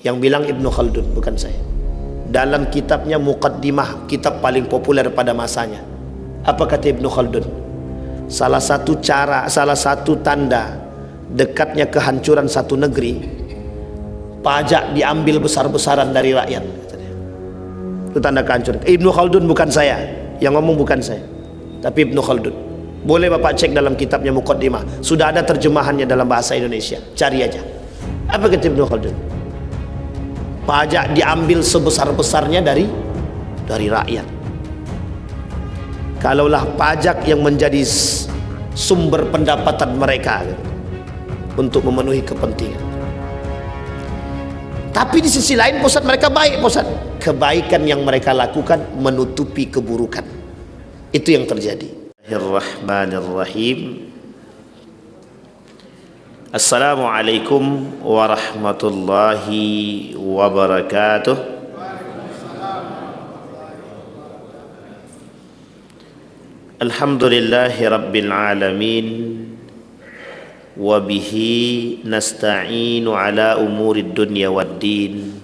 Yang bilang Ibnu Khaldun, bukan saya. Dalam kitabnya Muqaddimah, kitab paling populer pada masanya, apa kata Ibnu Khaldun? Salah satu tanda dekatnya kehancuran satu negeri, pajak diambil besar-besaran dari rakyat. Itu tanda kehancuran. Ibnu Khaldun, bukan saya. Yang ngomong bukan saya, tapi Ibnu Khaldun. Boleh Bapak cek dalam kitabnya Muqaddimah. Sudah ada terjemahannya dalam bahasa Indonesia. Cari aja. Apa kata Ibnu Khaldun? Pajak diambil sebesar-besarnya dari rakyat. Kalaulah pajak yang menjadi sumber pendapatan mereka untuk memenuhi kepentingan. Tapi di sisi lain Ustaz, mereka baik Ustaz. Kebaikan yang mereka lakukan menutupi keburukan. Itu yang terjadi. Bismillahirrahmanirrahim. Assalamualaikum warahmatullahi wabarakatuh. Alhamdulillahi rabbil alamin. Wabihi nasta'inu ala umurid dunya waddin.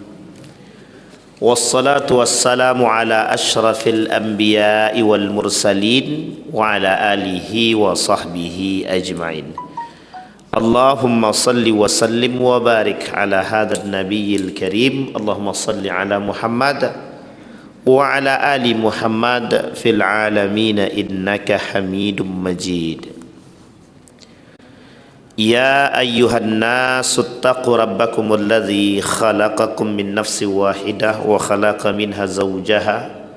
Wassalatu wassalamu ala ashrafil anbiya'i wal mursalin wa ala alihi wa sahbihi ajma'in. Allahumma salli wa sallim wa barik ala hadha an-nabiyyil karim. Allahumma salli ala Muhammad wa ala ali Muhammad fil alamin innaka Hamidum Majid. Ya ayyuhan nasu ittaqu rabbakumul ladzi khalaqakum min nafsin wahidah wa khalaqa minha zawjaha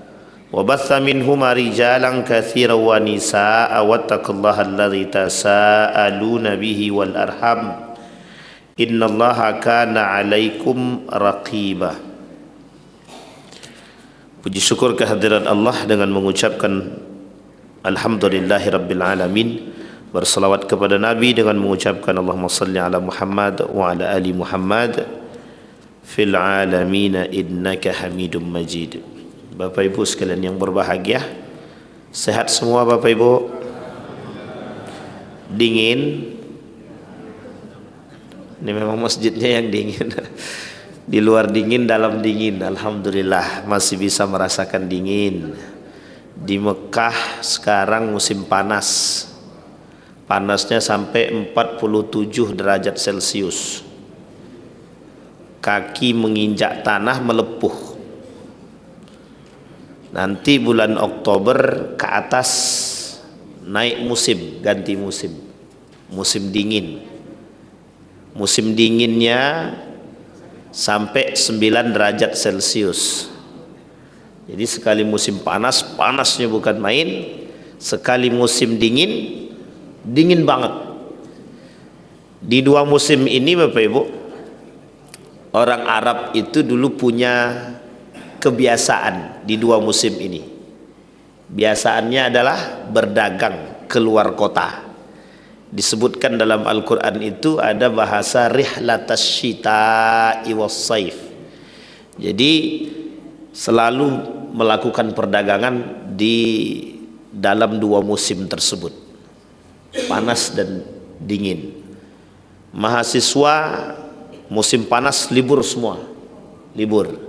wa batha minhuma rijalan katsiran wa nisaa'a wattaqullaha alladzi tasaaluna bihi wal arham innallaha kana 'alaikum raqiba. Puji syukur kehadirat Allah dengan mengucapkan alhamdulillahirabbil alamin. Bersalawat kepada Nabi dengan mengucapkan Allahumma salli ala Muhammad wa ala ali Muhammad fil alamin innaka Hamidum Majid. Bapak Ibu sekalian yang berbahagia, sehat semua Bapak Ibu? Dingin? Ini memang masjidnya yang dingin. Di luar dingin, dalam dingin. Alhamdulillah masih bisa merasakan dingin. Di Mekah sekarang musim panas. Panasnya sampai 47 derajat Celcius. Kaki menginjak tanah melepuh. Nanti bulan Oktober ke atas naik musim, ganti musim. Musim dingin. Musim dinginnya sampai 9 derajat Celcius. Jadi sekali musim panas, panasnya bukan main. Sekali musim dingin, dingin banget. Di dua musim ini Bapak Ibu, orang Arab itu dulu punya kebiasaan di dua musim ini. Biasaannya adalah berdagang keluar kota. Disebutkan dalam Al-Quran itu ada bahasa rihlatas syita'i was saif. Jadi selalu melakukan perdagangan di dalam dua musim tersebut, panas dan dingin. Mahasiswa musim panas libur semua, libur.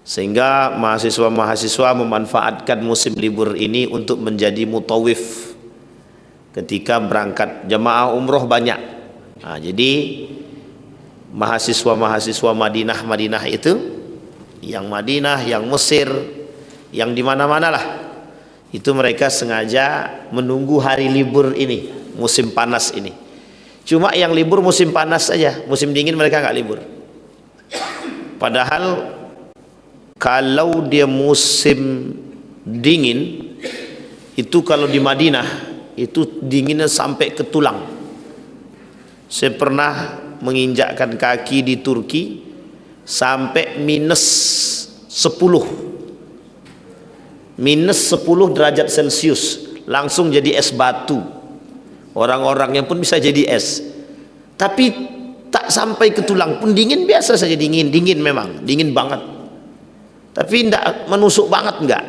Sehingga mahasiswa-mahasiswa memanfaatkan musim libur ini untuk menjadi mutawif ketika berangkat. Jamaah umroh banyak. Nah, jadi mahasiswa-mahasiswa Madinah itu, yang Madinah, yang Mesir, yang di mana-mana lah, itu mereka sengaja menunggu hari libur ini, musim panas ini. Cuma yang libur musim panas saja, musim dingin mereka nggak libur. Padahal kalau dia musim dingin itu, kalau di Madinah itu dinginnya sampai ke tulang. Saya pernah menginjakkan kaki di Turki sampai -10 derajat Celcius, langsung jadi es batu. Orang-orangnya pun bisa jadi es, tapi tak sampai ke tulang pun, dingin biasa saja, dingin memang, dingin banget, tapi tidak menusuk banget, enggak.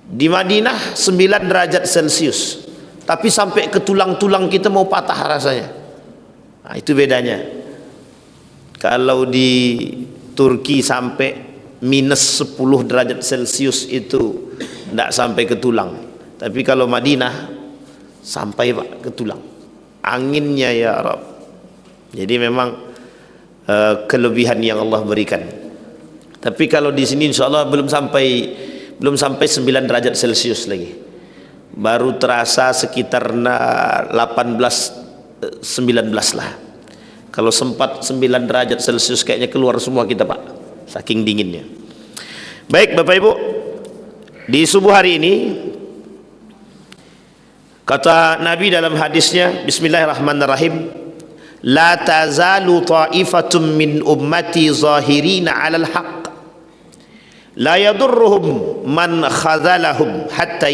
Di Madinah 9 derajat Celcius, tapi sampai ke tulang-tulang kita mau patah rasanya. Nah, itu bedanya. Kalau di Turki sampai minus 10 derajat Celcius itu tidak sampai ke tulang. Tapi kalau Madinah sampai Pak ke tulang. Anginnya ya Arab. Jadi memang kelebihan yang Allah berikan. Tapi kalau di sini insya Allah belum sampai 9 derajat Celcius lagi. Baru terasa sekitar 18 19 lah. Kalau sempat 9 derajat Celcius kayaknya keluar semua kita Pak, saking dinginnya. Baik Bapak Ibu, di subuh hari ini kata Nabi dalam hadisnya, Bismillahirrahmanirrahim, la tazalu ta'ifatum min ummati zahirina 'alal haqq la yadurruhum man khadhalahum hatta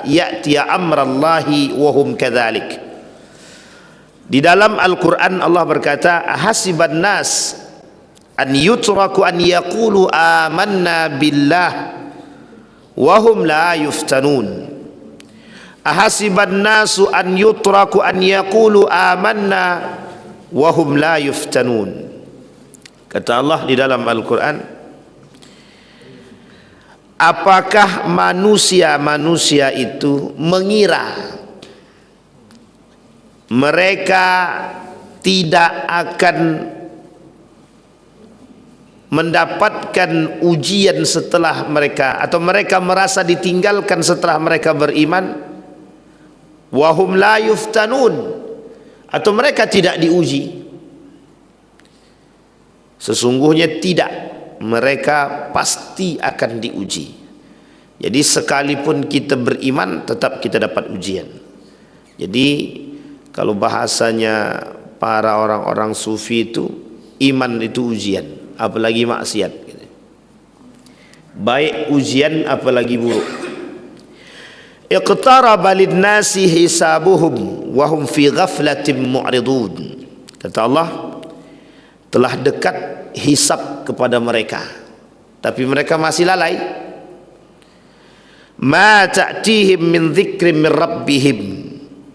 ya'ti amrallahi wa hum kadzalik. Di dalam Al-Quran Allah berkata, hasiban nas an yutraku an yaqulu amanna billah wa hum la yuftanun. Ahasiban nasu an yutraku an yaqulu amanna wa hum la yuftanun. Kata Allah di dalam Al-Quran, apakah manusia itu mengira mereka tidak akan mendapatkan ujian setelah mereka, atau mereka merasa ditinggalkan setelah mereka beriman, wahum la yuftanun, atau mereka tidak diuji? Sesungguhnya tidak, mereka pasti akan diuji. Jadi sekalipun kita beriman tetap kita dapat ujian. Jadi kalau bahasanya para orang-orang sufi itu, iman itu ujian, apalagi maksiat. Baik ujian apalagi buruk. Iqtaraba lin-nasi hisabuhum wa hum fi ghaflatin mu'ridun. Kata Allah, telah dekat hisab kepada mereka, tapi mereka masih lalai. Ma ta'tihim min dzikrin min rabbihim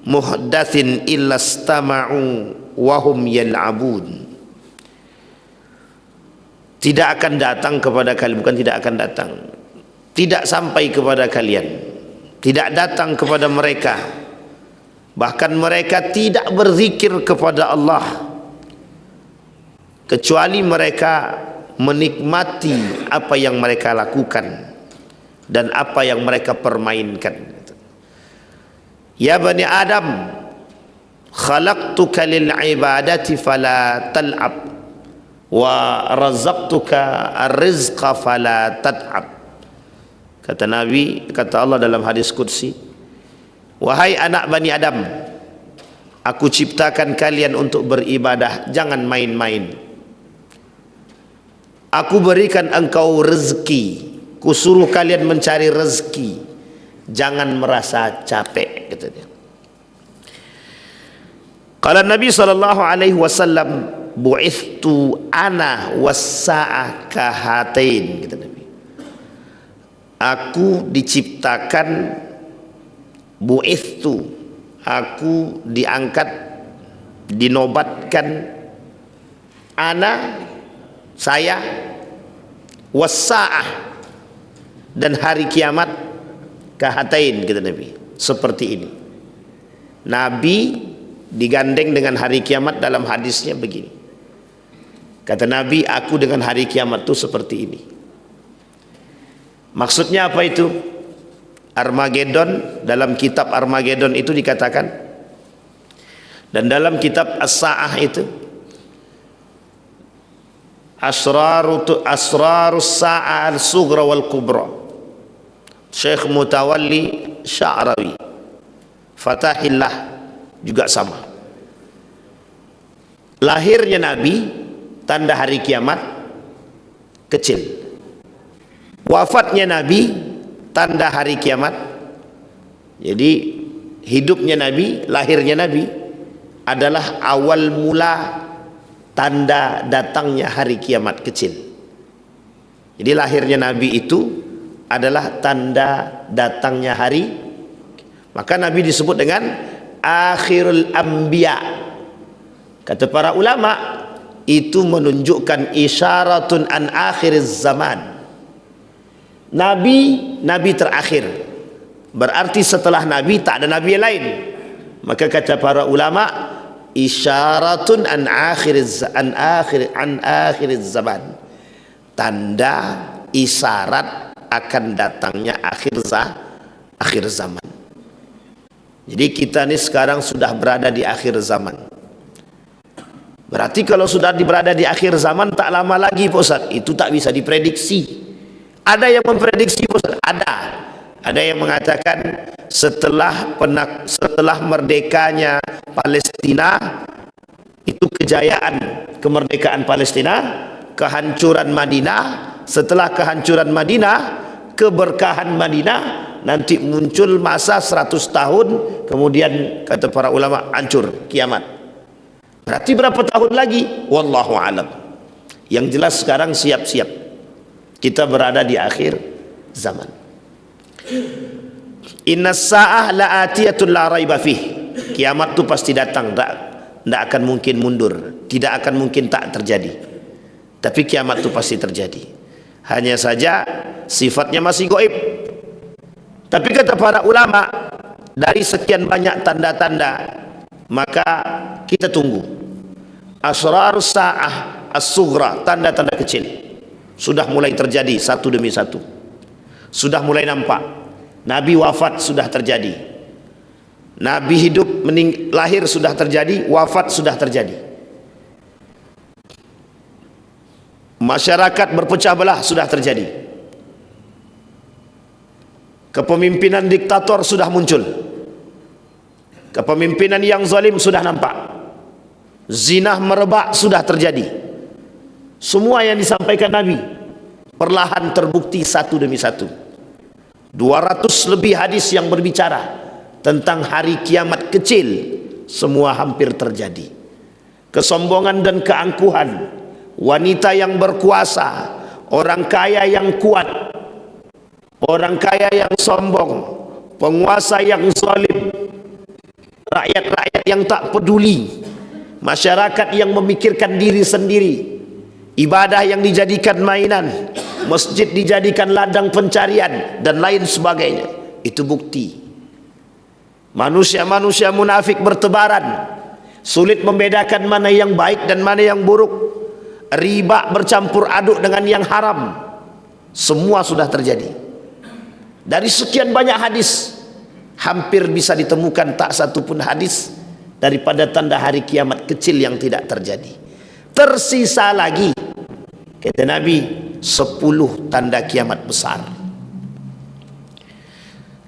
muhdatsin illa istama'u wa hum yal'abun. Tidak akan datang kepada kalian, bukan tidak akan datang, tidak sampai kepada kalian, tidak datang kepada mereka, bahkan mereka tidak berzikir kepada Allah kecuali mereka menikmati apa yang mereka lakukan dan apa yang mereka permainkan. Ya bani Adam, khalaqtuka lil ibadati fala tal'ab wa razaqtuka ar-rizqa fala tat'ab. Kata Nabi, kata Allah dalam hadis qudsi, wahai anak bani Adam, aku ciptakan kalian untuk beribadah, jangan main-main. Aku berikan engkau rezeki, kusuruh kalian mencari rezeki, jangan merasa capek, katanya. Qala Nabi sallallahu alaihi wasallam, bu'ithtu ana was-sa'ah kahatain, kata Nabi. Aku diciptakan, bu'ithtu, aku diangkat, dinobatkan, ana, saya, was-sa'ah, dan hari kiamat, kahatain, kata Nabi, seperti ini. Nabi digandeng dengan hari kiamat dalam hadisnya begini. Kata Nabi, aku dengan hari kiamat itu seperti ini. Maksudnya apa itu? Armageddon, dalam kitab Armageddon itu dikatakan, dan dalam kitab As-Sa'ah itu, asrarus sa'ah al-sughra wal kubra, Syekh Mutawalli Sya'rawi, Fatahillah, juga sama. Lahirnya Nabi tanda hari kiamat kecil, wafatnya Nabi tanda hari kiamat. Jadi hidupnya Nabi, lahirnya Nabi adalah awal mula tanda datangnya hari kiamat kecil. Jadi lahirnya Nabi itu adalah tanda datangnya hari. Maka Nabi disebut dengan akhirul anbiya. Kata para ulama, itu menunjukkan isyaratun an akhir zaman. Nabi terakhir, berarti setelah Nabi tak ada Nabi yang lain. Maka kata para ulama, isyaratun an akhir zaman, tanda isyarat akan datangnya akhir zaman. Jadi kita ni sekarang sudah berada di akhir zaman. Berarti kalau sudah berada di akhir zaman, tak lama lagi Pak Ustaz. Itu tak bisa diprediksi. Ada yang memprediksi Pak Ustaz? Ada yang mengatakan setelah merdekanya Palestina, itu kejayaan kemerdekaan Palestina, kehancuran Madinah, setelah kehancuran Madinah, keberkahan Madinah, nanti muncul masa 100 tahun, kemudian kata para ulama hancur, kiamat. Berarti berapa tahun lagi? Wallahu alam. Yang jelas sekarang siap-siap, kita berada di akhir zaman. Innas sa'ah la'atiyatun la raiba fih. Kiamat itu pasti datang, tidak akan mungkin mundur, tidak akan mungkin tak terjadi. Tapi kiamat itu pasti terjadi. Hanya saja sifatnya masih gaib. Tapi kata para ulama, dari sekian banyak tanda-tanda, maka kita tunggu. Asrar sa'ah as-sughra, tanda-tanda kecil sudah mulai terjadi satu demi satu. Sudah mulai nampak. Nabi wafat sudah terjadi. Nabi hidup, lahir sudah terjadi, wafat sudah terjadi. Masyarakat berpecah belah sudah terjadi. Kepemimpinan diktator sudah muncul. Kepemimpinan yang zalim sudah nampak. Zina merebak sudah terjadi. Semua yang disampaikan Nabi perlahan terbukti satu demi satu. 200 lebih hadis yang berbicara tentang hari kiamat kecil, semua hampir terjadi. Kesombongan dan keangkuhan, wanita yang berkuasa, orang kaya yang kuat, orang kaya yang sombong, penguasa yang zalim, rakyat-rakyat yang tak peduli, masyarakat yang memikirkan diri sendiri, ibadah yang dijadikan mainan, masjid dijadikan ladang pencarian, dan lain sebagainya. Itu bukti. Manusia-manusia munafik bertebaran, sulit membedakan mana yang baik dan mana yang buruk. Riba bercampur aduk dengan yang haram. Semua sudah terjadi. Dari sekian banyak hadis, hampir bisa ditemukan tak satu pun hadis daripada tanda hari kiamat kecil yang tidak terjadi. Tersisa lagi, kata Nabi, 10 tanda kiamat besar.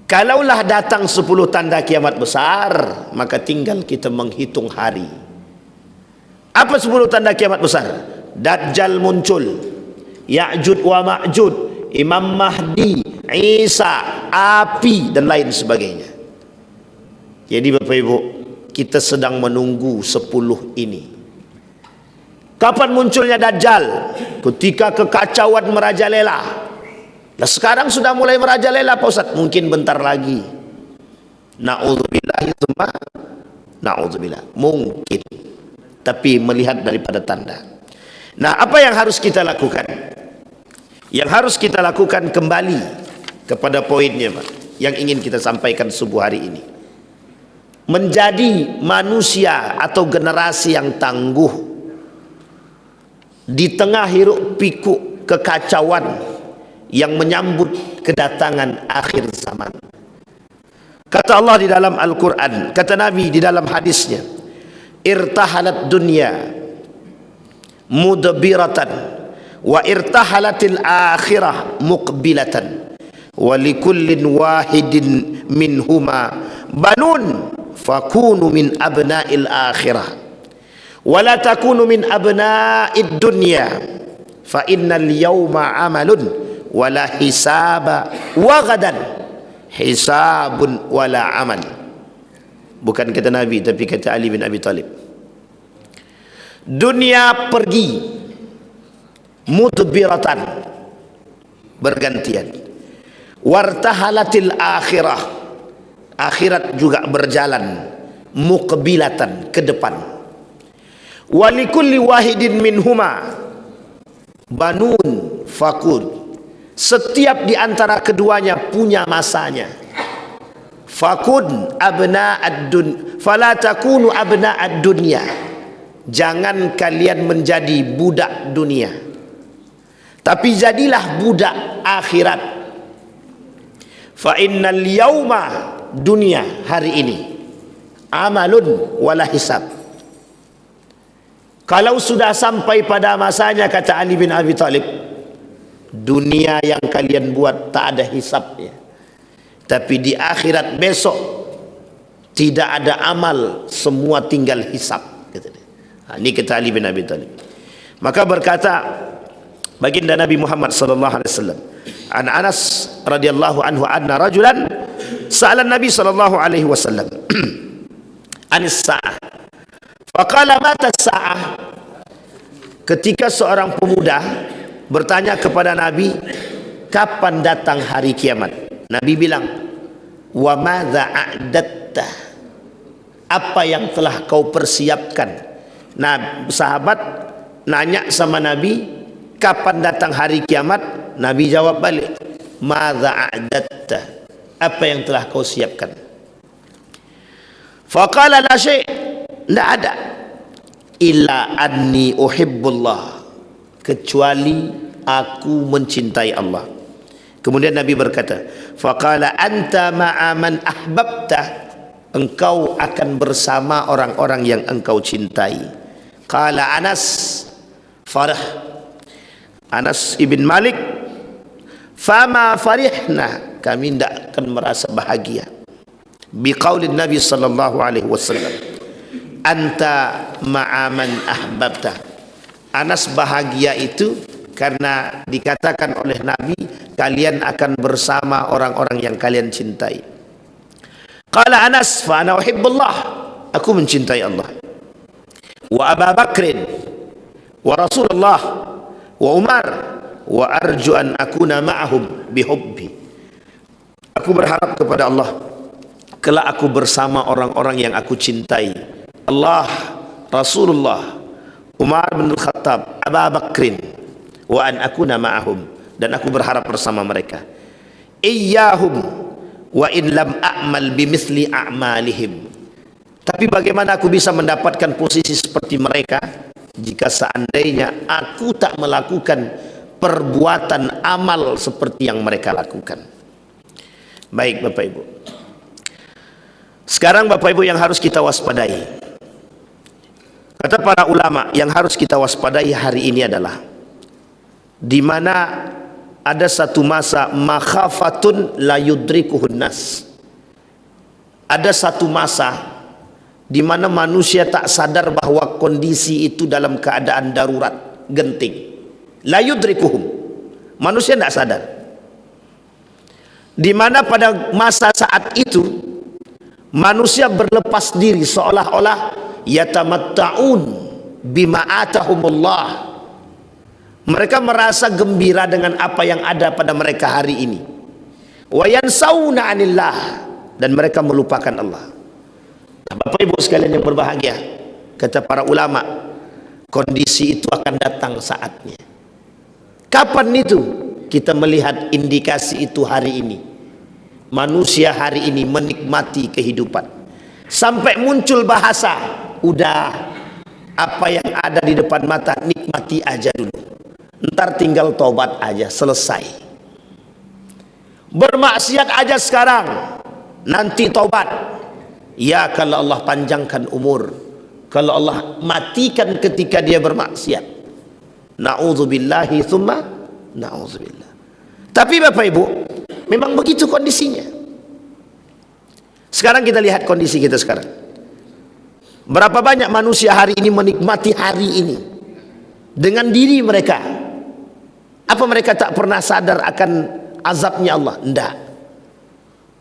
Kalaulah datang 10 tanda kiamat besar, maka tinggal kita menghitung hari. Apa 10 tanda kiamat besar? Dajjal muncul, Ya'jud wa Ma'jud, Imam Mahdi, Isa, api, dan lain sebagainya. Jadi Bapak Ibu, kita sedang menunggu 10 ini. Kapan munculnya Dajjal? Ketika kekacauan merajalela. Nah, sekarang sudah mulai merajalela Pak Ustaz. Mungkin bentar lagi. Na'udzubillah, na'udzubillah. Mungkin. Tapi melihat daripada tanda. Nah, apa yang harus kita lakukan? Yang harus kita lakukan kembali kepada poinnya Pak, yang ingin kita sampaikan subuh hari ini. Menjadi manusia atau generasi yang tangguh di tengah hiruk pikuk kekacauan yang menyambut kedatangan akhir zaman. Kata Allah di dalam Al-Quran, kata Nabi di dalam hadisnya, irtahalat dunya mudbiratan wa irtahalatil akhirah muqbilatan wa likullin wahidin minhuma banun fakunu min abna'il akhirah wa la takunu min abna'id dunya fa innal yawma amalun wala hisaba wa gadan hisabun wala amal. Bukan kata Nabi, tapi kata Ali bin Abi Thalib. Dunia pergi mudbiratan, bergantian, wartahalatil akhirah, akhirat juga berjalan muqbilatan, ke depan, Walikulli wahidin minhuma banun fakud. Setiap di antara keduanya punya masanya. Fakun abna'ad dun fala takunu abna'ad dunya. Jangan kalian menjadi budak dunia, tapi jadilah budak akhirat. Fa innal yauma, dunia hari ini, amalun wala hisab. Kalau sudah sampai pada masanya, kata Ali bin Abi Thalib, dunia yang kalian buat tak ada hisabnya, tapi di akhirat besok tidak ada amal, semua tinggal hisab, kata dia. Ini kata Ali bin Abi Thalib. Maka berkata baginda Nabi Muhammad sallallahu alaihi wasallam, an Anas radhiyallahu anhu anna rajulan sa'ala Nabi sallallahu alaihi wasallam anis sa'ah faqala mata sa'ah. Ketika seorang pemuda bertanya kepada Nabi, kapan datang hari kiamat? Nabi bilang, wa madza a'datta, apa yang telah kau persiapkan? Nah, sahabat nanya sama Nabi, kapan datang hari kiamat? Nabi jawab balik, madza a'datta, apa yang telah kau siapkan? Faqala la syai', tidak ada, illa anni uhibbullah, kecuali aku mencintai Allah. Kemudian Nabi berkata, faqala anta ma'a man ahbabta, engkau akan bersama orang-orang yang engkau cintai. Qala Anas farah, Anas ibn Malik, fama farihna, kami tidak akan merasa bahagia. Biqaulin Nabi sallallahu alaihi wasallam, anta ma'a man ahbabta. Anas bahagia itu karena dikatakan oleh Nabi, kalian akan bersama orang-orang yang kalian cintai. Qala Anas, fa ana uhibbullah, aku mencintai Allah. Wa Abu Bakrin wa Rasulullah wa Umar wa arju an akuna ma'ahum bihubbi. Aku berharap kepada Allah, kelak aku bersama orang-orang yang aku cintai. Allah, Rasulullah, Umar bin Khattab, Abu Bakrin, wa an akuna ma'ahum, dan aku berharap bersama mereka. Iyyahum wa in lam a'mal bimithli a'malihim. Tapi bagaimana aku bisa mendapatkan posisi seperti mereka jika seandainya aku tak melakukan perbuatan amal seperti yang mereka lakukan. Baik Bapak Ibu, sekarang Bapak Ibu yang harus kita waspadai, kata para ulama, yang harus kita waspadai hari ini adalah di mana ada satu masa makhafatun la yudrikuhun nas. Ada satu masa di mana manusia tak sadar bahwa kondisi itu dalam keadaan darurat, genting. La yudrikuhum, manusia tidak sadar. Di mana pada masa saat itu manusia berlepas diri, seolah-olah yatamatta'un bima atahumullah. Mereka merasa gembira dengan apa yang ada pada mereka hari ini. Wa yansawna 'anillah, dan mereka melupakan Allah. Bapak Ibu sekalian yang berbahagia, kata para ulama, kondisi itu akan datang saatnya. Kapan itu? Kita melihat indikasi itu hari ini. Manusia hari ini menikmati kehidupan sampai muncul bahasa, udah apa yang ada di depan mata nikmati aja dulu, ntar tinggal tobat aja, selesai. Bermaksiat aja sekarang, nanti tobat. Ya, kalau Allah panjangkan umur, kalau Allah matikan ketika dia bermaksiat, na'udzubillahi thumma na'udzubillah. Tapi Bapak Ibu, memang begitu kondisinya. Sekarang kita lihat kondisi kita sekarang. Berapa banyak manusia hari ini menikmati hari ini dengan diri mereka. Apa mereka tak pernah sadar akan azabnya Allah? Tidak.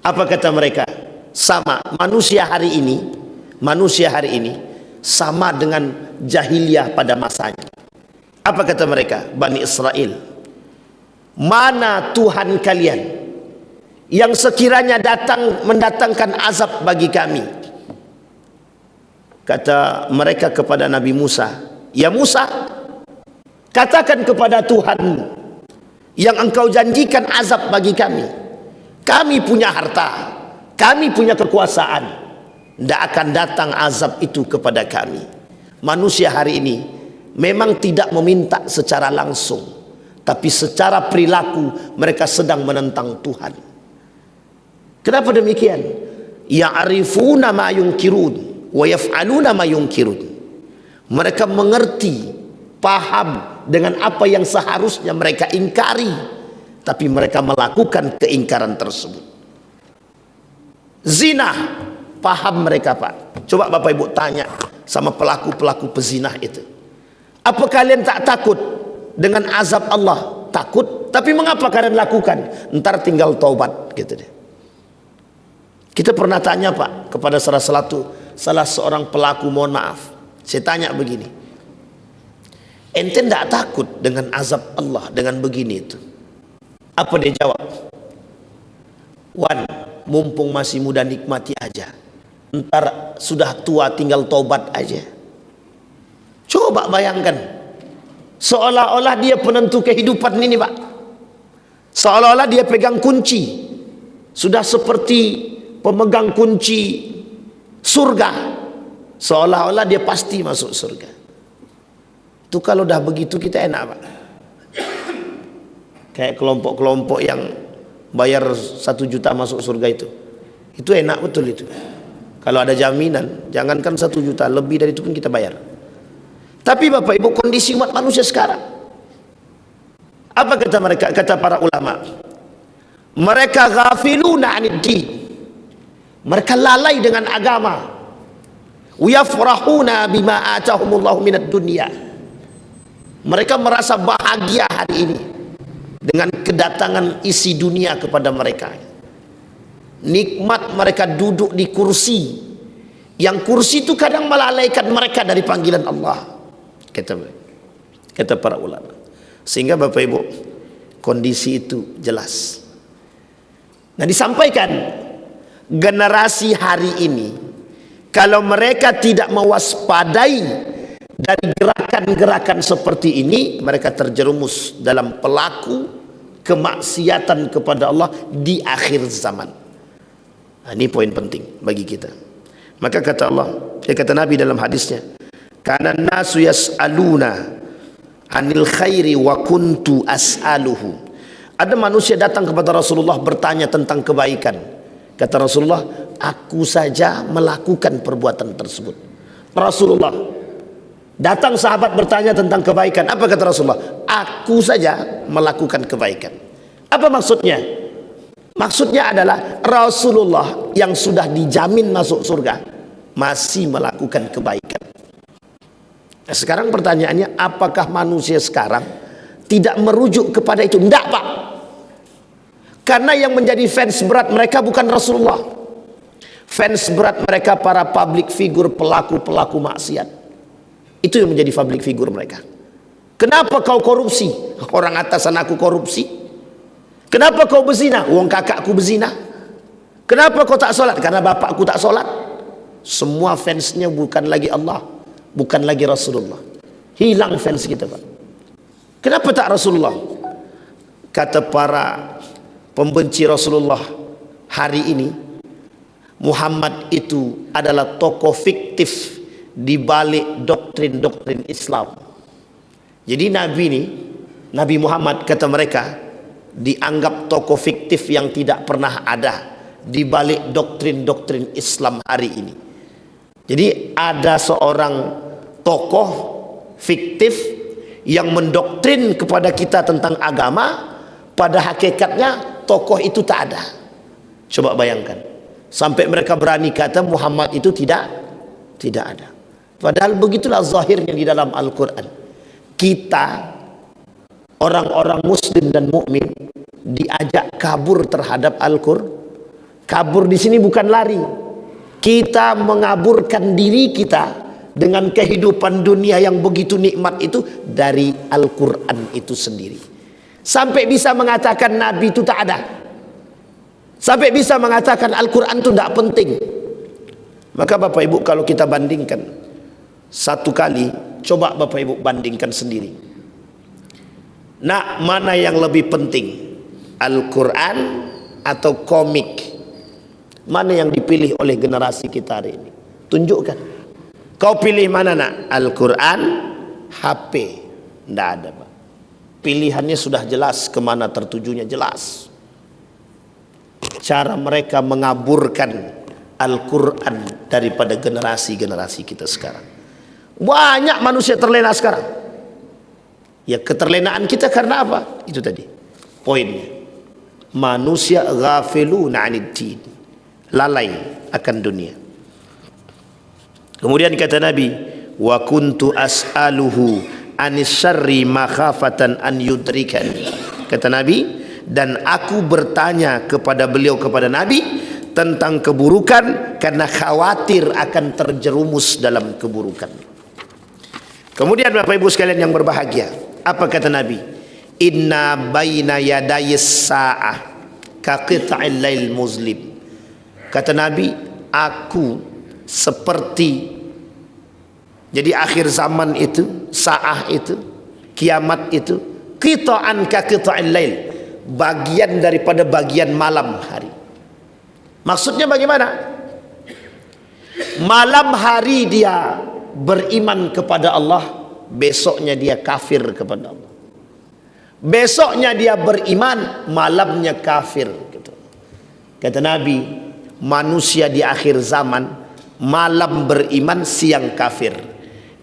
Apa kata mereka? Sama, manusia hari ini sama dengan jahiliyah pada masanya. Apa kata mereka? Bani Israel, mana Tuhan kalian yang sekiranya mendatangkan azab bagi kami? Kata mereka kepada Nabi Musa, "Ya Musa, katakan kepada Tuhanmu yang engkau janjikan azab bagi kami. Kami punya harta, kami punya kekuasaan, tidak akan datang azab itu kepada kami." Manusia hari ini memang tidak meminta secara langsung, tapi secara perilaku mereka sedang menentang Tuhan. Kenapa demikian? Ya'rifuna ma yunkirun wa yaf'aluna ma yunkirun. Mereka mengerti, paham dengan apa yang seharusnya mereka ingkari, tapi mereka melakukan keingkaran tersebut. Zina, paham mereka Pak. Coba Bapak Ibu tanya sama pelaku-pelaku pezinah itu, apa kalian tak takut dengan azab Allah? Takut, tapi mengapa kalian lakukan? Ntar tinggal taubat, gitu deh. Kita pernah tanya Pak kepada salah seorang pelaku, mohon maaf, saya tanya begini, ente tidak takut dengan azab Allah dengan begini itu? Apa dia jawab? "Wan, mumpung masih muda nikmati aja, ntar sudah tua tinggal taubat aja." Coba bayangkan, seolah-olah dia penentu kehidupan ini Pak, seolah-olah dia pegang kunci, sudah seperti pemegang kunci surga, seolah-olah dia pasti masuk surga. Itu kalau dah begitu kita enak Pak. Kayak kelompok-kelompok yang bayar 1 juta masuk surga itu enak betul itu. Kalau ada jaminan, jangankan 1 juta, lebih dari itu pun kita bayar. Tapi Bapak Ibu, kondisi umat manusia sekarang, apa kata mereka? Kata para ulama, mereka ghafiluna 'anid din. Mereka lalai dengan agama. Yafrahuna bima atahumullahu minad dunya. Mereka merasa bahagia hari ini dengan kedatangan isi dunia kepada mereka. Nikmat mereka duduk di kursi, yang kursi itu kadang melalaikan mereka dari panggilan Allah, kata para ulama. Sehingga Bapak Ibu, kondisi itu jelas. Nah, disampaikan generasi hari ini, kalau mereka tidak mewaspadai dari gerakan-gerakan seperti ini, mereka terjerumus dalam pelaku kemaksiatan kepada Allah di akhir zaman. Nah, ini poin penting bagi kita. Maka kata Allah, kata Nabi dalam hadisnya, "Kana nasu yas'aluna 'anil khairi wa kuntu as'aluhu." Ada manusia datang kepada Rasulullah bertanya tentang kebaikan. Kata Rasulullah, "Aku saja melakukan perbuatan tersebut." Rasulullah datang, sahabat bertanya tentang kebaikan. Apa kata Rasulullah? "Aku saja melakukan kebaikan." Apa maksudnya? Maksudnya adalah Rasulullah yang sudah dijamin masuk surga masih melakukan kebaikan. Nah, sekarang pertanyaannya, apakah manusia sekarang tidak merujuk kepada itu? Tidak Pak. Karena yang menjadi fans berat mereka bukan Rasulullah. Fans berat mereka para public figure, pelaku-pelaku maksiat. Itu yang menjadi public figure mereka. Kenapa kau korupsi? Orang atasan aku korupsi. Kenapa kau berzina? Wong kakakku berzina. Kenapa kau tak solat? Karena bapakku tak solat. Semua fansnya bukan lagi Allah, bukan lagi Rasulullah. Hilang fans kita Pak. Kenapa tak Rasulullah? Kata para pembenci Rasulullah hari ini, Muhammad itu adalah tokoh fiktif di balik doktrin-doktrin Islam. Jadi Nabi ini, Nabi Muhammad kata mereka, dianggap tokoh fiktif yang tidak pernah ada di balik doktrin-doktrin Islam hari ini. Jadi ada seorang tokoh fiktif yang mendoktrin kepada kita tentang agama, pada hakikatnya tokoh itu tak ada. Coba bayangkan, sampai mereka berani kata Muhammad itu tidak ada. Padahal begitulah zahirnya di dalam Al-Quran. Kita orang-orang muslim dan mukmin diajak kabur terhadap Al-Quran. Kabur di sini bukan lari. Kita mengaburkan diri kita dengan kehidupan dunia yang begitu nikmat itu dari Al-Quran itu sendiri. Sampai bisa mengatakan Nabi itu tak ada. Sampai bisa mengatakan Al-Quran itu tidak penting. Maka Bapak Ibu, kalau kita bandingkan Satu kali, coba Bapak Ibu bandingkan sendiri. Nah, mana yang lebih penting? Al-Quran atau komik? Mana yang dipilih oleh generasi kita hari ini? Tunjukkan. Kau pilih mana nak? Al-Quran, HP? Tidak ada, Pak. Pilihannya sudah jelas, kemana tertujunya jelas. Cara mereka mengaburkan Al-Quran daripada generasi-generasi kita sekarang. Banyak manusia terlena sekarang. Ya, keterlenaan kita karena apa? Itu tadi poinnya. Manusia ghafiluna 'anid din, lalai akan dunia. Kemudian kata Nabi, wa kuntu as'aluhu anis syarri makhafatan an yudrikani. Kata Nabi, dan aku bertanya kepada beliau, kepada Nabi, tentang keburukan karena khawatir akan terjerumus dalam keburukan. Kemudian Bapak Ibu sekalian yang berbahagia, apa kata Nabi? Inna baina yadayis sa'ah ka qita'il lail muzlim. Kata Nabi, aku seperti, jadi akhir zaman itu, sa'ah itu, kiamat itu, qita'an ka qita'il lail, bagian daripada bagian malam hari. Maksudnya bagaimana? Malam hari dia beriman kepada Allah, besoknya dia kafir kepada Allah. Besoknya dia beriman, malamnya kafir gitu. Kata Nabi, manusia di akhir zaman malam beriman, siang kafir.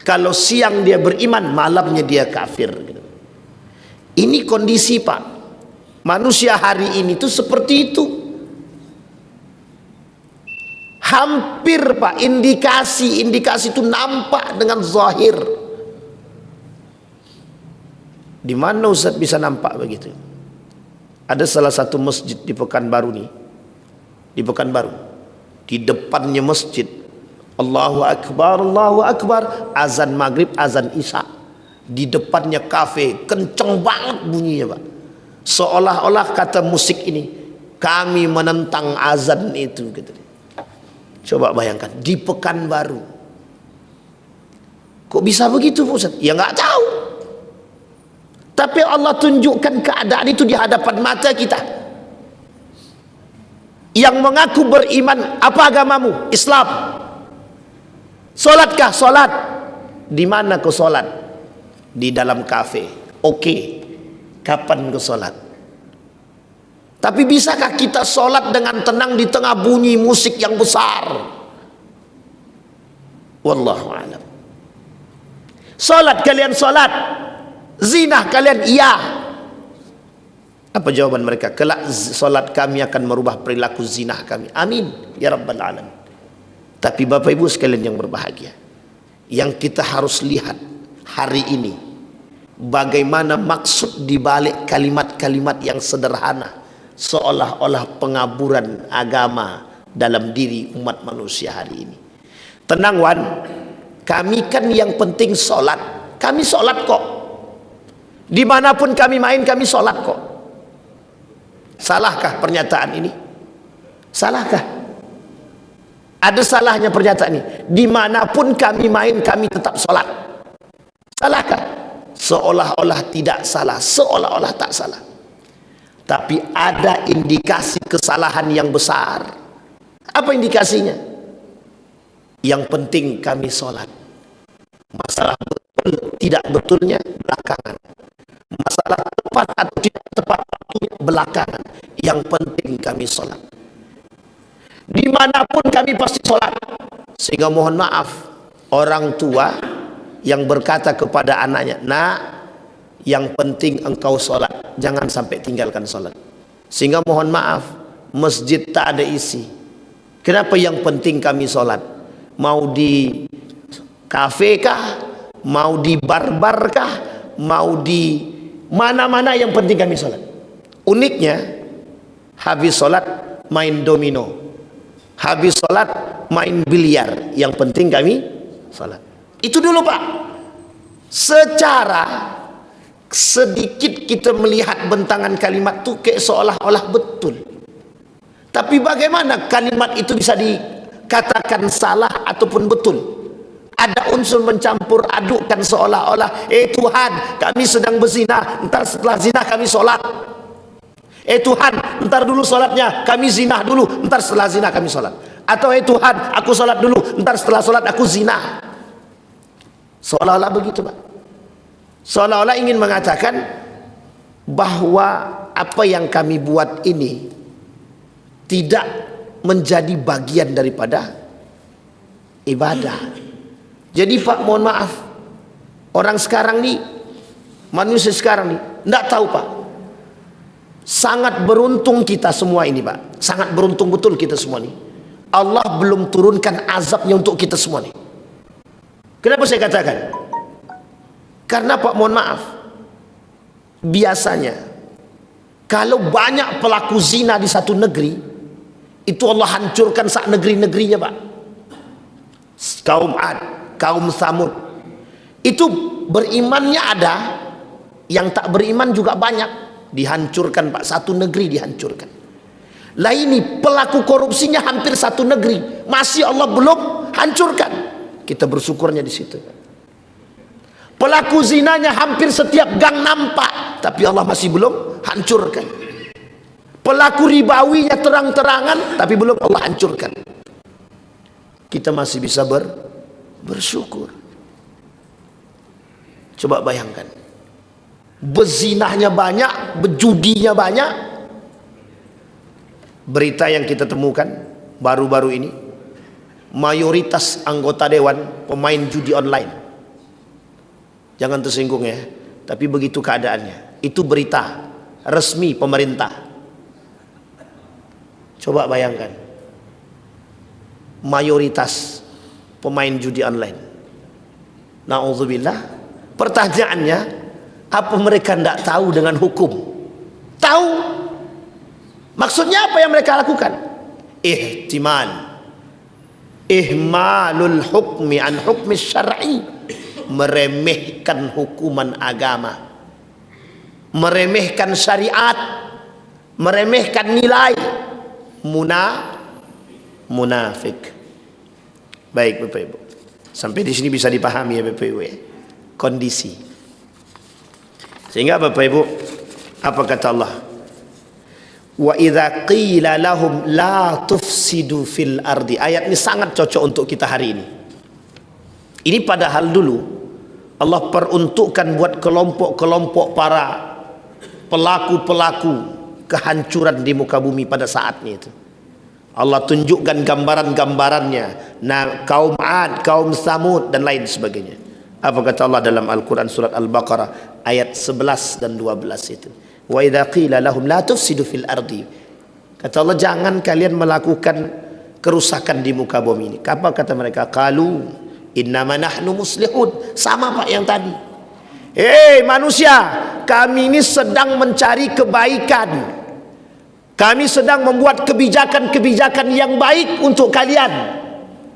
Kalau siang dia beriman, malamnya dia kafir gitu. Ini kondisi, Pak. Manusia hari ini tuh seperti itu. Hampir, Pak, indikasi itu nampak dengan zahir. Di mana Ustaz bisa nampak begitu? Ada salah satu masjid di Pekanbaru nih. Di Pekanbaru. Di depannya masjid, Allahu Akbar, Allahu Akbar, azan maghrib, azan isya. Di depannya kafe, kenceng banget bunyinya, Pak. Seolah-olah kata musik ini, kami menentang azan itu gitu. Coba bayangkan, di Pekanbaru. Kok bisa begitu, Ustaz? Ya nggak tahu. Tapi Allah tunjukkan keadaan itu di hadapan mata kita. Yang mengaku beriman, apa agamamu? Islam. Solatkah? Solat. Di mana kau solat? Di dalam kafe. Oke. Kapan kau solat? Tapi bisakah kita solat dengan tenang di tengah bunyi musik yang besar? Wallahu a'lam. Solat kalian solat. Zina kalian iya. Apa jawaban mereka? Kelak solat kami akan merubah perilaku zina kami. Amin ya rabbal alamin. Tapi Bapak Ibu sekalian yang berbahagia, yang kita harus lihat hari ini, bagaimana maksud dibalik kalimat-kalimat yang sederhana, seolah-olah pengaburan agama dalam diri umat manusia hari ini. Tenang Wan, kami kan yang penting solat. Kami solat kok. Dimanapun kami main, kami sholat kok. Salahkah pernyataan ini? Salahkah? Ada salahnya pernyataan ini? Dimanapun kami main, kami tetap sholat. Salahkah? Seolah-olah tidak salah, seolah-olah tak salah. Tapi ada indikasi kesalahan yang besar. Apa indikasinya? Yang penting kami sholat. Masalah betul tidak betulnya belakangan. Masalah tepat atau tidak tepat belakangan. Yang penting kami sholat. Dimanapun kami pasti sholat. Sehingga mohon maaf, orang tua yang berkata kepada anaknya, nak, yang penting engkau sholat, jangan sampai tinggalkan sholat. Sehingga mohon maaf, masjid tak ada isi. Kenapa yang penting kami sholat? Mau di kafe kah? Mau di bar-bar kah? Mau di mana-mana, yang penting kami sholat. Uniknya, habis sholat main domino, habis sholat main biliar, yang penting kami sholat. Itu dulu Pak. Secara sedikit kita melihat bentangan kalimat itu kayak seolah-olah betul. Tapi bagaimana kalimat itu bisa dikatakan salah ataupun betul? Ada unsur mencampur adukkan seolah-olah, Tuhan, kami sedang berzina, entar setelah zina kami sholat. Tuhan, entar dulu sholatnya, kami zina dulu, entar setelah zina kami sholat. Atau Tuhan, aku sholat dulu, entar setelah sholat aku zina. Seolah-olah begitu, Pak. Seolah-olah ingin mengatakan bahwa apa yang kami buat ini tidak menjadi bagian daripada ibadah. Jadi Pak, mohon maaf, orang sekarang nih, manusia sekarang nih, enggak tahu Pak. Sangat beruntung kita semua ini Pak, sangat beruntung betul kita semua nih. Allah belum turunkan azabnya untuk kita semua nih. Kenapa saya katakan? Karena Pak, mohon maaf, biasanya kalau banyak pelaku zina di satu negeri, itu Allah hancurkan sak negeri-negerinya Pak. Kaum Ad, kaum Samud, itu berimannya ada, yang tak beriman juga banyak, dihancurkan Pak, satu negeri dihancurkan. Lah ini pelaku korupsinya hampir satu negeri, masih Allah belum hancurkan. Kita bersyukurnya di situ. Pelaku zinanya hampir setiap gang nampak, tapi Allah masih belum hancurkan. Pelaku ribawinya terang-terangan, tapi belum Allah hancurkan. Kita masih bisa bersyukur. Coba bayangkan, bezinahnya banyak, bejudinya banyak. Berita yang kita temukan baru-baru ini, mayoritas anggota dewan pemain judi online. Jangan tersinggung ya, tapi begitu keadaannya. Itu berita resmi pemerintah. Coba bayangkan, mayoritas pemain judi online. Na'udzubillah. Pertanyaannya, apa mereka tidak tahu dengan hukum? Tahu. Maksudnya apa yang mereka lakukan? Ihmalul hukmi an hukmi syar'i, meremehkan hukuman agama, meremehkan syariat, meremehkan nilai. Munafik. Baik Bapak Ibu, sampai di sini bisa dipahami ya Bapak Ibu ya, kondisi. Sehingga Bapak Ibu, apa kata Allah? Wa idza qila lahum la tufsidu fil ardi. Ayat ini sangat cocok untuk kita hari ini. Ini padahal dulu Allah peruntukkan buat kelompok-kelompok para pelaku-pelaku kehancuran di muka bumi pada saatnya itu. Allah tunjukkan gambaran-gambarannya. Nah, kaum Ad, kaum Samud dan lain sebagainya. Apa kata Allah dalam Al-Quran surat Al-Baqarah ayat 11 dan 12 itu? Wa idza qila lahum la tufsidu fil ardi. Kata Allah, jangan kalian melakukan kerusakan di muka bumi ini. Apa kata mereka? Qalu innama nahnu muslihun. Sama Pak yang tadi. Manusia, kami ini sedang mencari kebaikan. Kami sedang membuat kebijakan-kebijakan yang baik untuk kalian.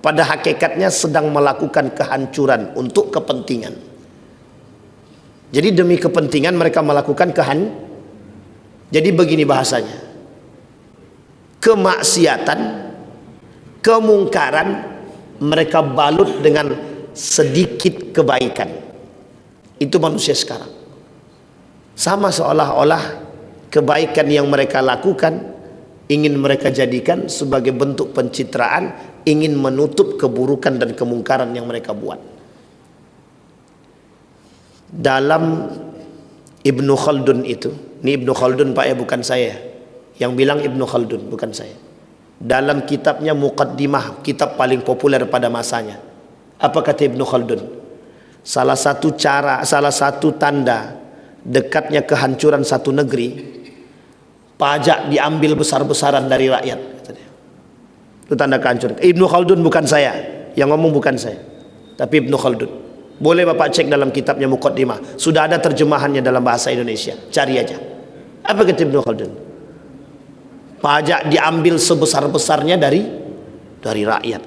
Pada hakikatnya sedang melakukan kehancuran untuk kepentingan. Jadi demi kepentingan mereka melakukan Jadi begini bahasanya. Kemaksiatan, kemungkaran mereka balut dengan sedikit kebaikan. Itu manusia sekarang. Sama seolah-olah kebaikan yang mereka lakukan ingin mereka jadikan sebagai bentuk pencitraan, ingin menutup keburukan dan kemungkaran yang mereka buat. Dalam Ibnu Khaldun itu, ini Ibnu Khaldun Pak ya, bukan saya yang bilang, Ibnu Khaldun bukan saya. Dalam kitabnya Muqaddimah, kitab paling populer pada masanya, apa kata Ibnu Khaldun? Salah satu tanda dekatnya kehancuran satu negeri, pajak diambil besar-besaran dari rakyat. Itu tanda kehancuran. Ibnu Khaldun bukan saya, yang ngomong bukan saya, tapi Ibnu Khaldun. Boleh Bapak cek dalam kitabnya Muqaddimah, sudah ada terjemahannya dalam bahasa Indonesia, cari aja. Apa kata Ibnu Khaldun? Pajak diambil sebesar-besarnya dari rakyat.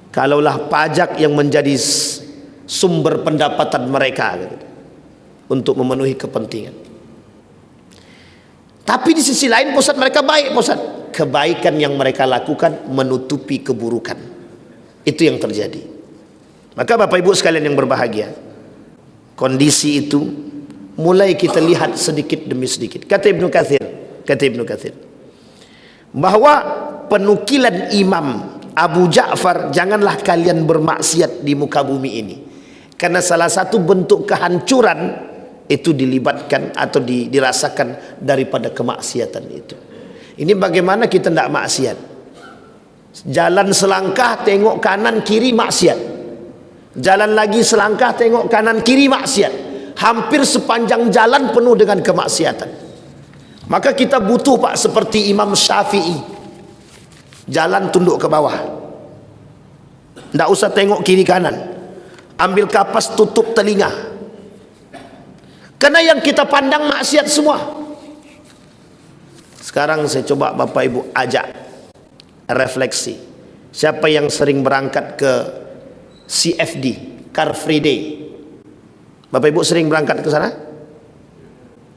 Kalaulah pajak yang menjadi sumber pendapatan mereka gitu, untuk memenuhi kepentingan. Tapi di sisi lain Ustaz, mereka baik Ustaz. Kebaikan yang mereka lakukan menutupi keburukan. Itu yang terjadi. Maka Bapak Ibu sekalian yang berbahagia, kondisi itu mulai kita lihat sedikit demi sedikit. Kata Ibnu Katsir bahwa penukilan Imam Abu Ja'far, janganlah kalian bermaksiat di muka bumi ini, karena salah satu bentuk kehancuran itu dilibatkan atau dirasakan daripada kemaksiatan itu. Ini bagaimana kita tidak maksiat? Jalan selangkah tengok kanan kiri maksiat, jalan lagi selangkah tengok kanan kiri maksiat, hampir sepanjang jalan penuh dengan kemaksiatan. Maka kita butuh Pak seperti Imam Syafi'i, jalan tunduk ke bawah, tidak usah tengok kiri kanan, ambil kapas tutup telinga, karena yang kita pandang maksiat semua. Sekarang saya coba Bapak Ibu ajak refleksi, siapa yang sering berangkat ke CFD, Car Free Day? Bapak Ibu sering berangkat ke sana?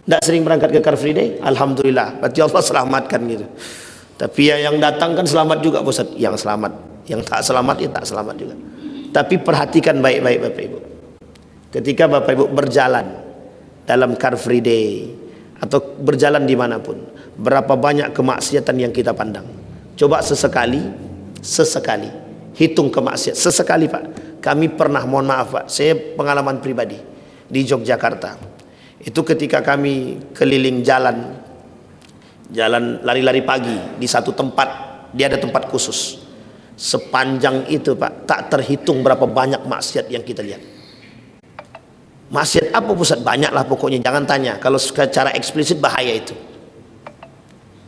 Tidak sering berangkat ke Car Free Day? Alhamdulillah, berarti Allah selamatkan gitu. Tapi yang datang kan selamat juga Ustaz. Yang selamat, yang tak selamat ya tak selamat juga. Tapi perhatikan baik-baik Bapak Ibu, ketika Bapak Ibu berjalan dalam Car Free Day atau berjalan dimanapun, berapa banyak kemaksiatan yang kita pandang. Coba sesekali hitung kemaksiatan. Sesekali Pak, kami pernah, mohon maaf Pak, saya pengalaman pribadi di Yogyakarta itu, ketika kami keliling jalan lari-lari pagi di satu tempat, dia ada tempat khusus. Sepanjang itu Pak, tak terhitung berapa banyak maksiat yang kita lihat. Maksiat apa Ustaz? Banyak lah pokoknya, jangan tanya. Kalau secara eksplisit bahaya itu.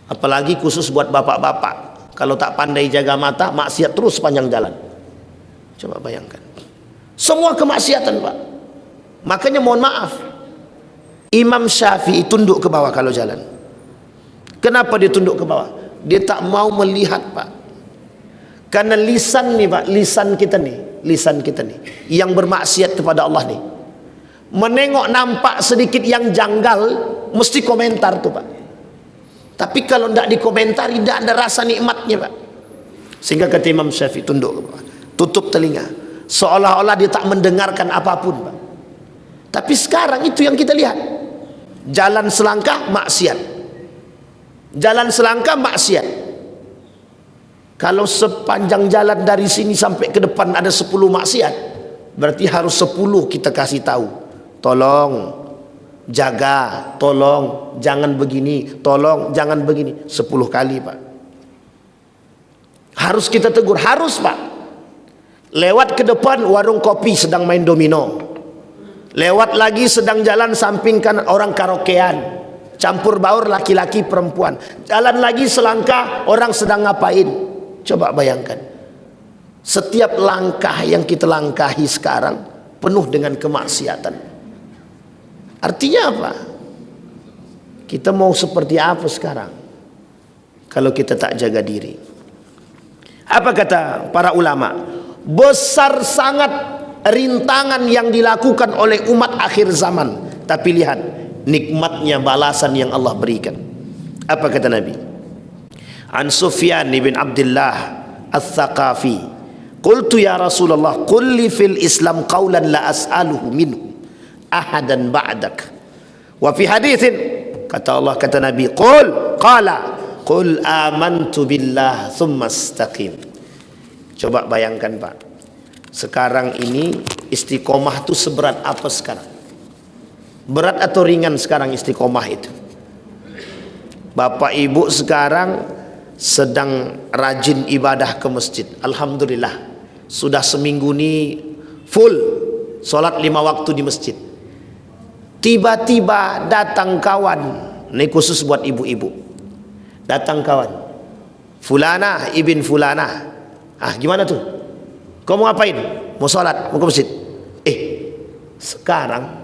Apalagi khusus buat bapak-bapak, kalau tak pandai jaga mata, maksiat terus sepanjang jalan. Coba bayangkan, semua kemaksiatan Pak. Makanya mohon maaf, Imam Syafi'i tunduk ke bawah kalau jalan. Kenapa dia tunduk ke bawah? Dia tak mau melihat Pak, karena lisan nih Pak, lisan kita nih yang bermaksiat kepada Allah nih, menengok nampak sedikit yang janggal mesti komentar tuh Pak. Tapi kalau tidak dikomentari, tidak ada rasa nikmatnya Pak. Sehingga kata Imam Syafi'i, tunduk ke bawah, tutup telinga, seolah-olah dia tak mendengarkan apapun Pak. Tapi sekarang itu yang kita lihat, jalan selangkah maksiat, jalan selangkah maksiat. Kalau sepanjang jalan dari sini sampai ke depan ada 10 maksiat, berarti harus 10 kita kasih tahu, tolong jaga, tolong jangan begini, tolong jangan begini, 10 kali Pak. Harus kita tegur, harus Pak. Lewat ke depan warung kopi sedang main domino, lewat lagi sedang jalan samping kanan orang karaokean, campur baur laki-laki perempuan, jalan lagi selangkah orang sedang ngapain. Coba bayangkan, setiap langkah yang kita langkahi sekarang penuh dengan kemaksiatan. Artinya apa? Kita mau seperti apa sekarang kalau kita tak jaga diri? Apa kata para ulama? Besar sangat rintangan yang dilakukan oleh umat akhir zaman, tapi lihat nikmatnya balasan yang Allah berikan. Apa kata Nabi? An Sufyan bin Abdullah Ats-Tsaqafi, qultu ya Rasulullah, qul li fil Islam qawlan la as'aluhu minhu ahadan ba'dak. Wa fi hadithin, kata Allah, kata Nabi, qul amantu billah thumma istaqim. Coba bayangkan Pak, sekarang ini istiqomah itu seberat apa sekarang? Berat atau ringan sekarang istiqomah itu? Bapak Ibu sekarang sedang rajin ibadah ke masjid, alhamdulillah, sudah seminggu ini full sholat 5 waktu di masjid. Tiba-tiba datang kawan, ini khusus buat ibu-ibu, datang kawan, Fulana ibn Fulana, gimana tuh, kau mau ngapain? Mau sholat, mau ke masjid. Sekarang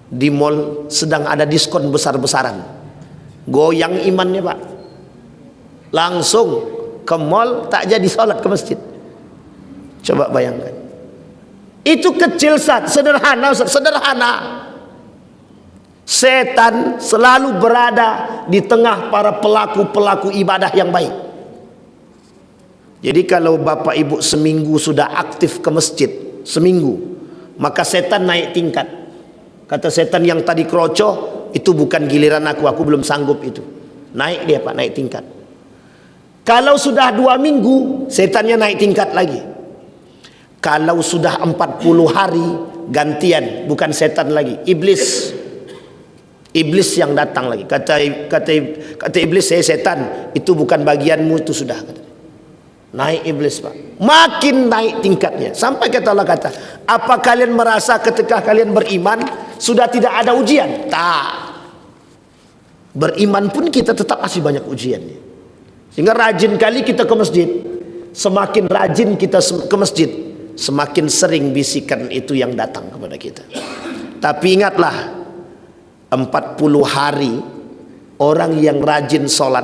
di mall sedang ada diskon besar-besaran, goyang imannya Pak, langsung ke mall tak jadi sholat ke masjid. Coba bayangkan, itu kecil sederhana, sederhana. Setan selalu berada di tengah para pelaku-pelaku ibadah yang baik. Jadi kalau Bapak Ibu seminggu sudah aktif ke masjid, seminggu. Maka setan naik tingkat. Kata setan yang tadi kroco, itu bukan giliran aku belum sanggup itu. Naik dia Pak, naik tingkat. Kalau sudah 2 minggu, setannya naik tingkat lagi. Kalau sudah 40 hari, gantian, bukan setan lagi, iblis. Iblis yang datang lagi. Kata iblis, saya setan, itu bukan bagianmu, itu sudah. Naik iblis Pak, makin naik tingkatnya, sampai kata Allah kata, apa kalian merasa ketika kalian beriman sudah tidak ada ujian? Tak. Beriman pun kita tetap masih banyak ujiannya. Sehingga rajin kali kita ke masjid. Semakin rajin kita ke masjid, semakin sering bisikan itu yang datang kepada kita. Tapi ingatlah, 40 hari orang yang rajin sholat,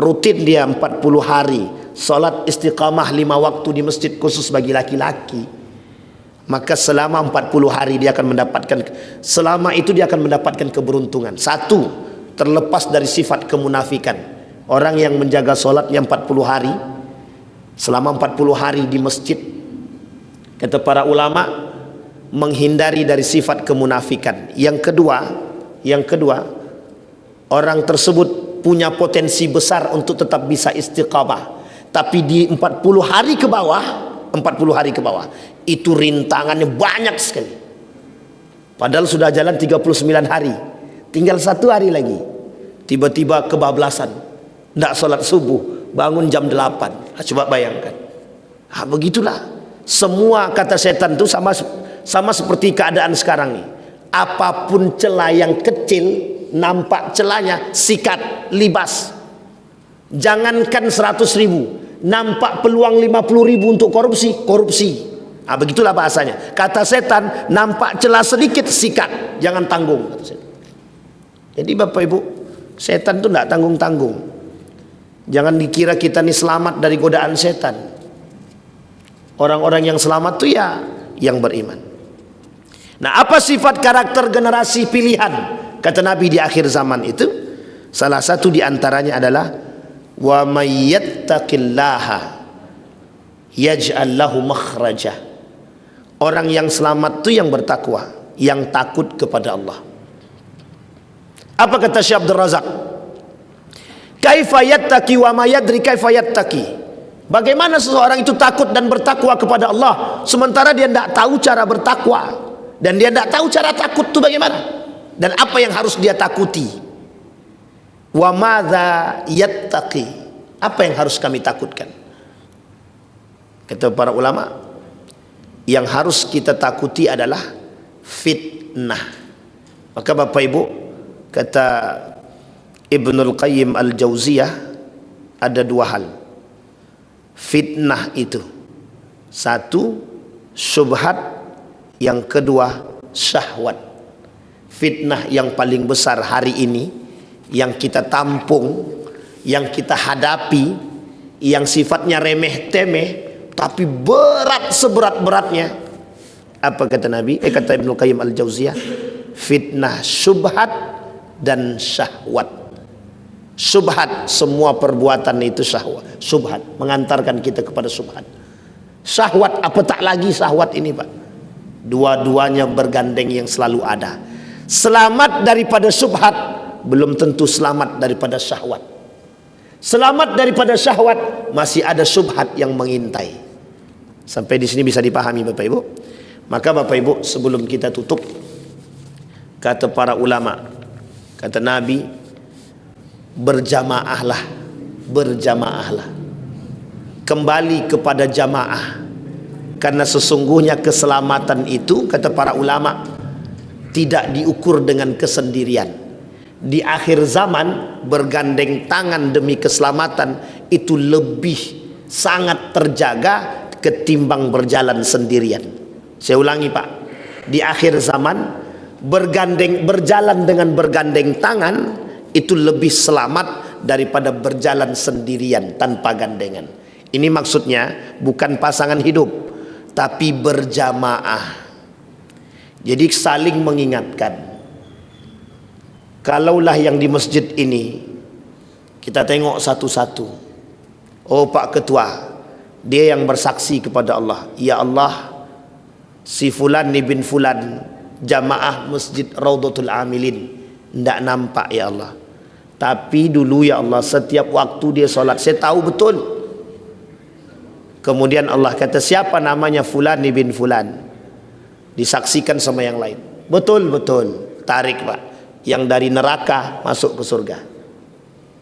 rutin dia 40 hari sholat istiqamah 5 waktu di masjid khusus bagi laki-laki, maka selama 40 hari dia akan mendapatkan, selama itu dia akan mendapatkan keberuntungan. Satu, terlepas dari sifat kemunafikan. Orang yang menjaga sholatnya 40 hari, selama 40 hari di masjid, kata para ulama, menghindari dari sifat kemunafikan. Yang kedua, orang tersebut punya potensi besar untuk tetap bisa istiqamah. Tapi di 40 hari ke bawah, itu rintangannya banyak sekali. Padahal sudah jalan 39 hari, tinggal 1 hari lagi, tiba-tiba kebablasan, tidak sholat subuh, bangun jam 8. Coba bayangkan. Begitulah. Semua kata setan itu sama seperti keadaan sekarang nih. Apapun celah yang kecil, nampak celahnya, sikat, libas. Jangankan 100.000, nampak peluang 50.000 untuk korupsi. Begitulah bahasanya. Kata setan, nampak celah sedikit, sikat, jangan tanggung. Jadi Bapak Ibu, setan itu tidak tanggung-tanggung. Jangan dikira kita ini selamat dari godaan setan. Orang-orang yang selamat itu ya yang beriman. Nah, apa sifat karakter generasi pilihan kata Nabi di akhir zaman itu? Salah satu di antaranya adalah wa may yattaqillaha yaj'al lahu makhraja. Orang yang selamat itu yang bertakwa, yang takut kepada Allah. Apa kata Syekh Abdul Razak? Kaifa yattaqi wa may yadri kaifa yattaqi. Bagaimana seseorang itu takut dan bertakwa kepada Allah sementara dia tidak tahu cara bertakwa, dan dia tidak tahu cara takut itu bagaimana, dan apa yang harus dia takuti. Wa madza yattaqi, apa yang harus kami takutkan? Kata para ulama, yang harus kita takuti adalah fitnah. Maka Bapak Ibu, kata Ibnul Qayyim Al-Jauziyah, ada 2 hal. Fitnah itu, 1 syubhat, yang kedua syahwat. Fitnah yang paling besar hari ini, yang kita tampung, yang kita hadapi, yang sifatnya remeh temeh tapi berat seberat-beratnya. Apa kata Nabi? Kata Ibnu Qayyim Al-Jauziyah, fitnah syubhat dan syahwat. Syubhat, semua perbuatan itu syahwat. Syubhat mengantarkan kita kepada syubhat. Syahwat, apa tak lagi syahwat ini Pak? Dua-duanya bergandeng yang selalu ada. Selamat daripada syubhat belum tentu selamat daripada syahwat. Selamat daripada syahwat, masih ada syubhat yang mengintai. Sampai di sini bisa dipahami Bapak Ibu? Maka Bapak Ibu, sebelum kita tutup, kata para ulama, kata Nabi, berjamaahlah, kembali kepada jamaah, karena sesungguhnya keselamatan itu, kata para ulama, tidak diukur dengan kesendirian. Di akhir zaman, bergandeng tangan demi keselamatan itu lebih sangat terjaga ketimbang berjalan sendirian. Saya ulangi Pak, di akhir zaman berjalan dengan bergandeng tangan itu lebih selamat daripada berjalan sendirian tanpa gandengan. Ini maksudnya bukan pasangan hidup, tapi berjamaah. Jadi saling mengingatkan. Kalaulah yang di masjid ini kita tengok satu-satu. Oh Pak Ketua, dia yang bersaksi kepada Allah, ya Allah, si fulan ni bin fulan jamaah masjid Raudhatul Amilin, ndak nampak ya Allah. Tapi dulu ya Allah setiap waktu dia solat saya tahu betul. Kemudian Allah kata siapa namanya fulan ni bin fulan, disaksikan sama yang lain. Betul, tarik Pak, yang dari neraka masuk ke surga.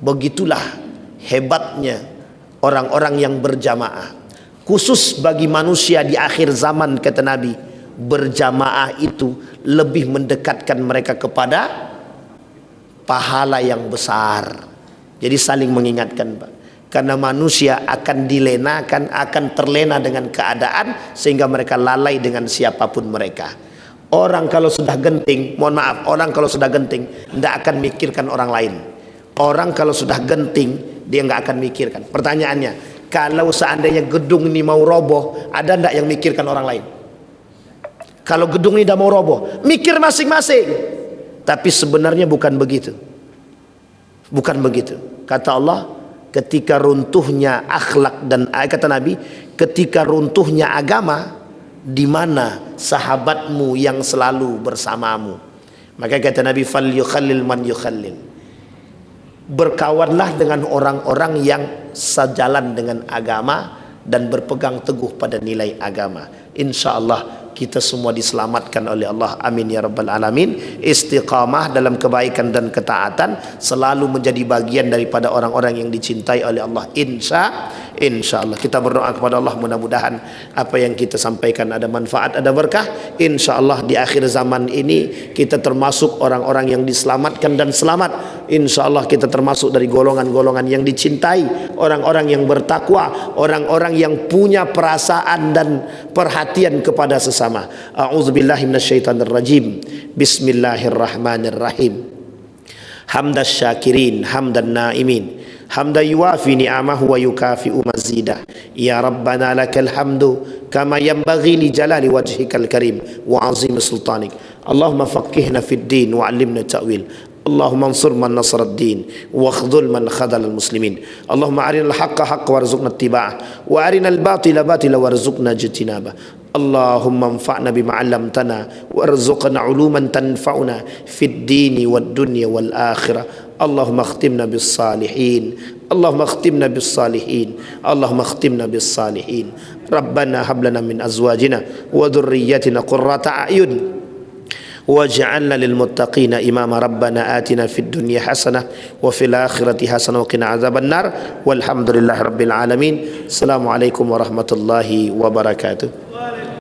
Begitulah hebatnya orang-orang yang berjamaah. Khusus bagi manusia di akhir zaman kata Nabi, berjamaah itu lebih mendekatkan mereka kepada pahala yang besar. Jadi saling mengingatkan Pak. Karena manusia akan dilenakan, akan terlena dengan keadaan sehingga mereka lalai dengan siapapun mereka. Orang kalau sudah genting, mohon maaf, orang kalau sudah genting tidak akan mikirkan orang lain. Orang kalau sudah genting dia nggak akan mikirkan. Pertanyaannya, kalau seandainya gedung ini mau roboh, ada ndak yang mikirkan orang lain? Kalau gedung ini dah mau roboh, mikir masing-masing. Tapi sebenarnya bukan begitu. Bukan begitu. Kata Allah, ketika runtuhnya akhlak dan kata Nabi, ketika runtuhnya agama, di mana sahabatmu yang selalu bersamamu? Maka kata Nabi, fal yukhallil man yukhallil. Berkawanlah dengan orang-orang yang sejalan dengan agama dan berpegang teguh pada nilai agama. Insya Allah kita semua diselamatkan oleh Allah, amin ya rabbal alamin. Istiqamah dalam kebaikan dan ketaatan selalu menjadi bagian daripada orang-orang yang dicintai oleh Allah. Insya Allah kita berdoa kepada Allah, mudah-mudahan apa yang kita sampaikan ada manfaat, ada berkah. Insya Allah di akhir zaman ini kita termasuk orang-orang yang diselamatkan dan selamat. Insya Allah kita termasuk dari golongan-golongan yang dicintai, orang-orang yang bertakwa, orang-orang yang punya perasaan dan perhatian kepada sesama. A'udzubillahi minasyaitonir rajim. Bismillahirrahmanirrahim. Hamdas syakirin, hamdan naimin, hamdan yuwafi ni'amahu wa yukafi'u mazidah. Ya Rabbana lakal hamdu kama yanbaghi li jalali wajhikal karim wa azim sultanik. Allahumma faqqihna fid din wa 'allimna ta'wil. اللهم انصر من نصر الدين واخذل من خذل المسلمين. اللهم أرنا الحق حقا وارزقنا اتباعه وأرنا الباطل باطلا وارزقنا اجتنابه. اللهم انفعنا بما علمتنا وارزقنا علوما تنفعنا في الدين والدنيا والآخرة. اللهم اختمنا بالصالحين، اللهم اختمنا بالصالحين، اللهم اختمنا بالصالحين. ربنا هب لنا من أزواجنا وذرياتنا قرة أعين واجعلنا للمتقين إماما. ربنا آتنا في الدنيا حسنة وفي الآخرة حسنة وقنا عذاب النار والحمد لله رب العالمين. السلام عليكم ورحمة الله وبركاته.